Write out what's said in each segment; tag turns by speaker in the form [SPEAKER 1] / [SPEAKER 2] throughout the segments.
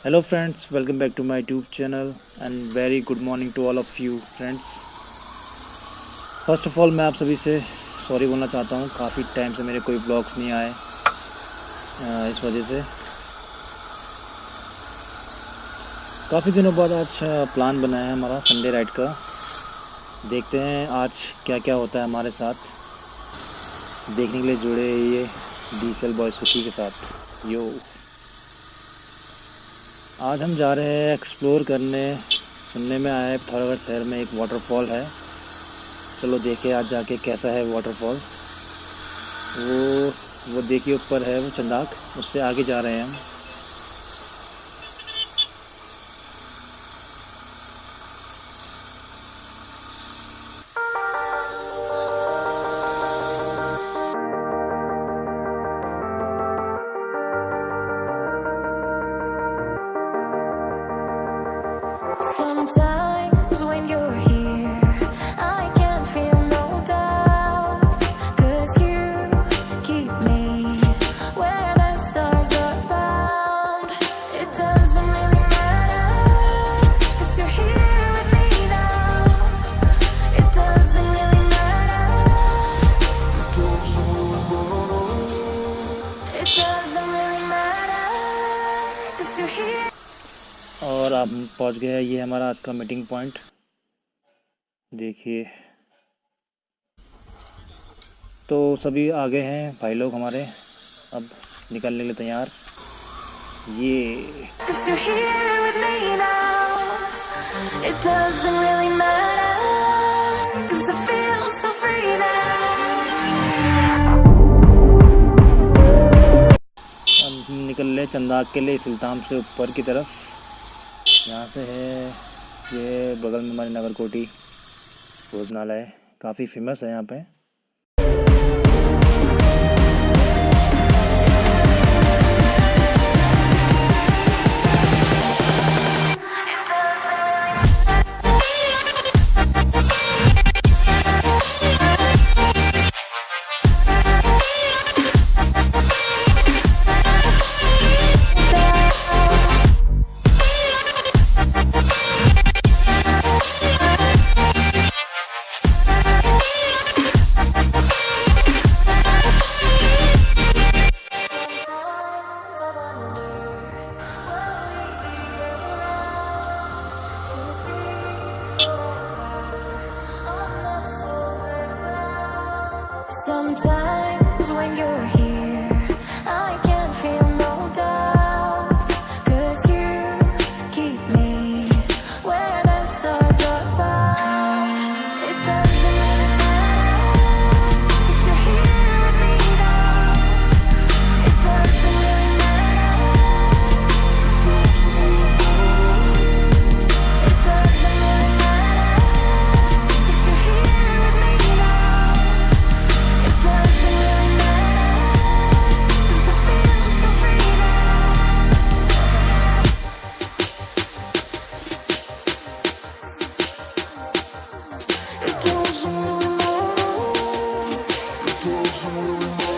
[SPEAKER 1] Hello friends, welcome back to my YouTube channel and very good morning to all of you friends. First of all मैं आप सभी से sorry बोलना चाहता हूँ, काफ़ी टाइम से मेरे कोई ब्लॉग्स नहीं आए इस वजह से। काफ़ी दिनों बाद आज प्लान बनाया है हमारा संडे राइड का। देखते हैं आज क्या क्या होता है हमारे साथ। देखने के लिए जुड़े ये डीएसएल बॉय सुखी के साथ। यो आज हम जा रहे हैं एक्सप्लोर करने। सुनने में आया है पिथौरागढ़ शहर में एक वाटरफॉल है। चलो देखें आज जाके कैसा है वाटरफॉल। वो देखिए ऊपर है वो चंदाक, उससे आगे जा रहे हैं हम।
[SPEAKER 2] Sometimes when you're here, I can feel no doubt, 'cause you keep me where the stars are bound. It doesn't really matter, 'cause you're here with me now. It doesn't really matter. It doesn't really matter, 'cause you're here.
[SPEAKER 1] और आप पहुंच गए हैं, ये हमारा आज का meeting point. देखिए तो सभी आ गए हैं भाई लोग हमारे, अब निकलने के लिए तैयार। ये
[SPEAKER 2] 'Cause you're here with me now. It doesn't really matter, 'cause I feel so free now.
[SPEAKER 1] अब निकल ले चंदाक के लिए सुल्तान से ऊपर की तरफ। यहाँ से है ये बगल में हमारी नगरकोटी भोजनालय, काफ़ी फेमस है यहाँ पे।
[SPEAKER 2] Sometimes I wonder, will we be around to see forever on the silver cloud? Sometimes when you're here, I can feel no doubt, 'cause you keep me where the stars are bound. It doesn't really matter, 'cause you're here with me now. It doesn't really matter. It doesn't really matter, 'cause you're here with me now. It doesn't really matter, 'cause I feel so free now. It doesn't really matter. It doesn't really matter.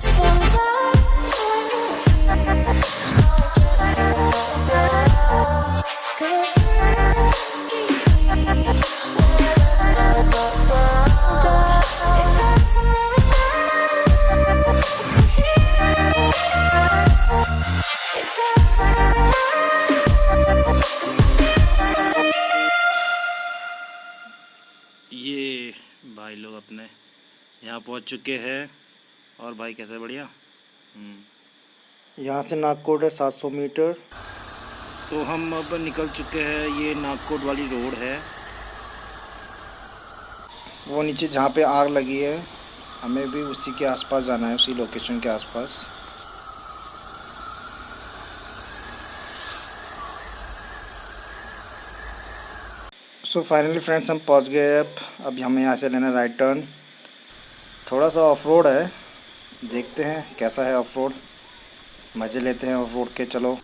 [SPEAKER 2] Sometimes when you're here, I can feel no doubt, 'cause you keep me where the stars are bound. It doesn't really matter, 'cause you're here with me now. It doesn't really matter, 'cause I feel so free.
[SPEAKER 1] ये भाई लोग अपने यहाँ पहुँच चुके हैं। और भाई कैसे, बढ़िया। यहाँ से नागकोट है 700 मीटर। तो हम अब निकल चुके हैं, ये नागकोट वाली रोड है, वो नीचे जहाँ पे आग लगी है
[SPEAKER 3] हमें भी उसी के आसपास जाना है, उसी लोकेशन के आसपास। सो फाइनली फ्रेंड्स हम पहुंच गए। अब हमें यहाँ से लेना राइट टर्न। थोड़ा सा ऑफ रोड है, देखते हैं कैसा है ऑफ रोड, मज़े लेते हैं ऑफ रोड के। चलो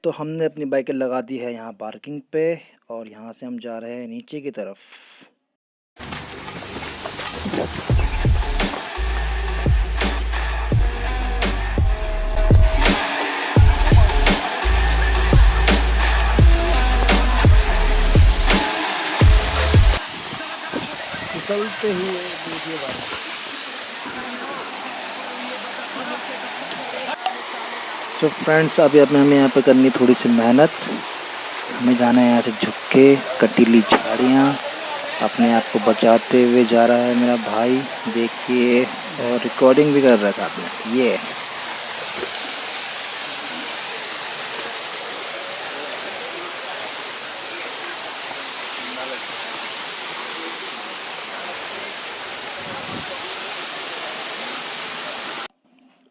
[SPEAKER 1] तो हमने अपनी बाइकें लगा दी है यहाँ पार्किंग पे, और यहाँ से हम जा रहे हैं नीचे की तरफ। फिसलते हुए देखिए भाई। तो फ्रेंड्स अभी हमें यहाँ पे करनी थोड़ी सी मेहनत। हमें जाना है यहाँ से झुक के, कटीली झाड़ियाँ, अपने आप को बचाते हुए जा रहा है मेरा भाई, देखिए, और रिकॉर्डिंग भी कर रहा है साथ में। ये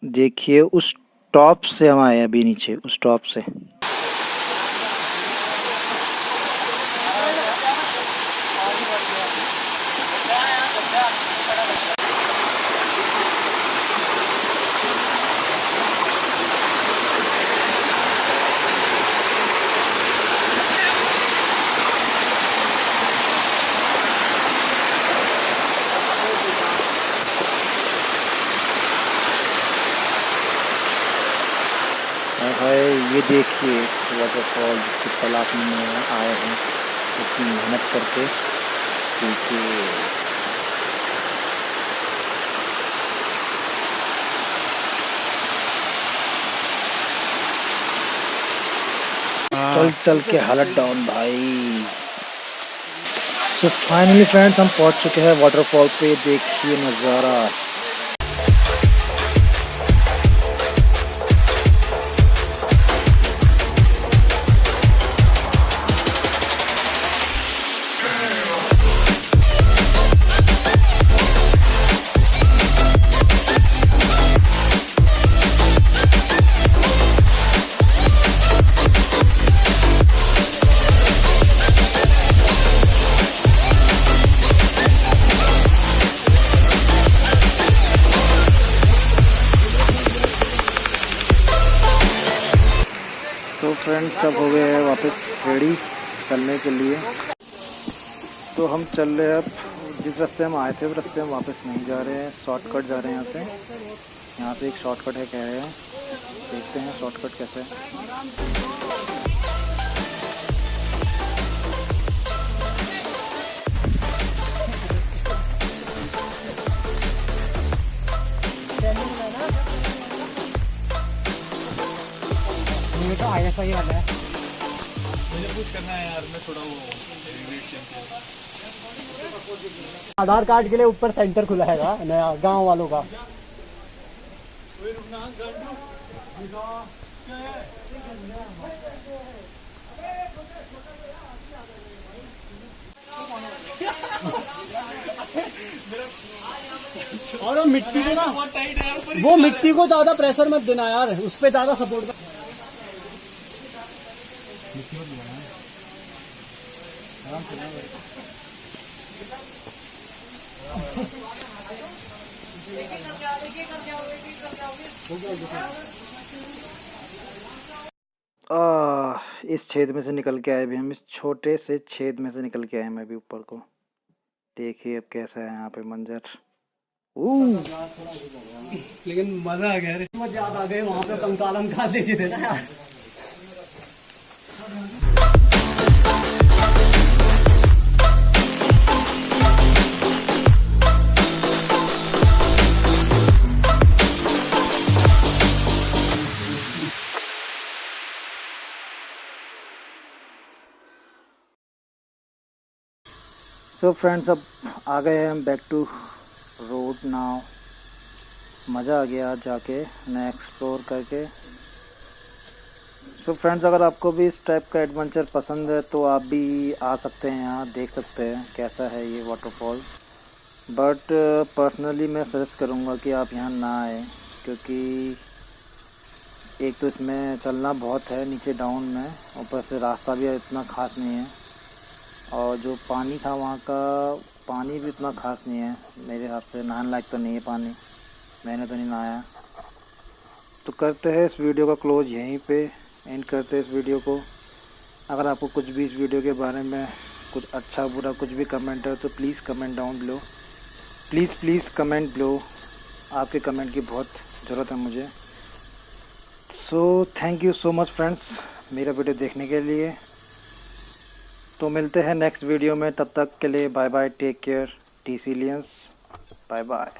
[SPEAKER 1] देखिए, उस टॉप से हम आए अभी नीचे, उस टॉप से। है ये देखिए वाटरफॉल जिसके तलाश में आए हैं इतनी मेहनत करके। देखिए चल चल के हालत डाउन भाई। तो फाइनली फ्रेंड्स हम पहुंच चुके हैं वाटरफॉल पे, देखिए नज़ारा। तो फ्रेंड्स सब हो गए हैं वापस रेडी चलने के लिए। तो हम चल रहे हैं अब जिस रास्ते हम आए थे उस रास्ते हम वापस नहीं जा रहे हैं, शॉर्टकट जा रहे हैं यहाँ से एक शॉर्टकट है कह रहे हैं, देखते हैं शॉर्टकट कैसे है।
[SPEAKER 4] सही वाला है।
[SPEAKER 1] मुझे कुछ करना है यार, मैं थोड़ा वो
[SPEAKER 4] आधार कार्ड के लिए ऊपर सेंटर खुला हैगा नया गांव वालों का। और वो मिट्टी को ना, वो मिट्टी को ज्यादा प्रेशर मत देना यार, उस पे ज्यादा सपोर्ट कर।
[SPEAKER 3] इस छेद में से निकल के आए अभी हम, इस छोटे से छेद में से निकल के आए हम अभी ऊपर को। देखिए अब कैसा है यहाँ पे मंजर।
[SPEAKER 4] लेकिन मजा आ गया रे, मजा याद आ गए वहाँ पे कंकाल अंकाल देखे थे ना यार।
[SPEAKER 3] सो फ्रेंड्स, अब आ गए हैं हम बैक टू रोड नाउ। मज़ा आ गया आज जाके नया एक्सप्लोर करके। सो फ्रेंड्स, अगर आपको भी इस टाइप का एडवेंचर पसंद है तो आप भी आ सकते हैं, यहाँ देख सकते हैं कैसा है ये वाटरफॉल। बट पर्सनली मैं सजेस्ट करूँगा कि आप यहाँ ना आए, क्योंकि एक तो इसमें चलना बहुत है नीचे डाउन में, ऊपर से रास्ता भी इतना ख़ास नहीं है, और जो पानी था वहाँ का पानी भी इतना ख़ास नहीं है मेरे हिसाब से। नहाने लायक तो नहीं है पानी, मैंने तो नहीं नहाया। तो करते हैं इस वीडियो का क्लोज यहीं पे, एंड करते हैं इस वीडियो को। अगर आपको कुछ भी इस वीडियो के बारे में कुछ अच्छा बुरा कुछ भी कमेंट है तो please comment down below, please comment below. आपके कमेंट की बहुत ज़रूरत है मुझे। So thank you so much friends मेरा वीडियो देखने के लिए। तो मिलते हैं नेक्स्ट वीडियो में, तब तक के लिए बाय बाय, टेक केयर, टी सीलियंस, बाय बाय।